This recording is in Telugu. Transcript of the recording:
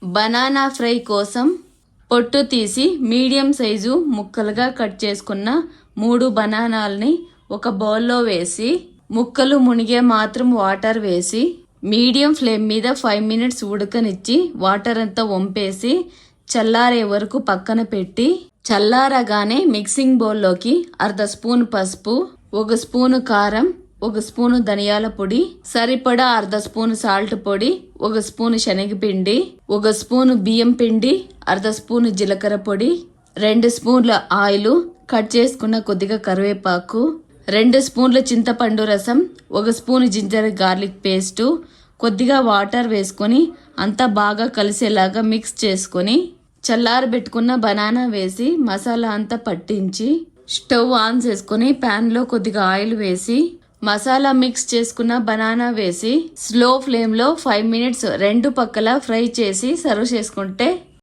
బనానా ఫ్రై కోసం పొట్టు తీసి మీడియం సైజు ముక్కలుగా కట్ చేసుకున్న 3 బనానాల్ని ఒక బౌల్లో వేసి ముక్కలు మునిగే మాత్రం వాటర్ వేసి మీడియం ఫ్లేమ్ మీద 5 మినిట్స్ ఉడకనిచ్చి వాటర్ అంతా వంపేసి చల్లారే వరకు పక్కన పెట్టి చల్లారగానే మిక్సింగ్ బౌల్లోకి 1/2 స్పూన్ పసుపు, 1 స్పూను కారం, 1 స్పూను ధనియాల పొడి, సరిపడా 1/2 స్పూను సాల్ట్ పొడి, 1 స్పూను శనగపిండి, 1 స్పూను బియ్యం పిండి, 1/2 స్పూను జీలకర్ర పొడి, 2 స్పూన్ల ఆయిల్, కట్ చేసుకున్న కొద్దిగా కరివేపాకు, 2 స్పూన్ల చింతపండు రసం, 1 స్పూను జింజర్ గార్లిక్ పేస్టు, కొద్దిగా వాటర్ వేసుకొని అంతా బాగా కలిసేలాగా మిక్స్ చేసుకొని చల్లారబెట్టుకున్న బనానా వేసి మసాలా అంతా పట్టించి స్టవ్ ఆన్ చేసుకొని ప్యాన్లో కొద్దిగా ఆయిల్ వేసి మసాలా మిక్స్ చేసుకున్న బనానా వేసి స్లో ఫ్లేమ్లో 5 మినిట్స్ 2 పక్కల ఫ్రై చేసి సర్వ్ చేసుకుంటే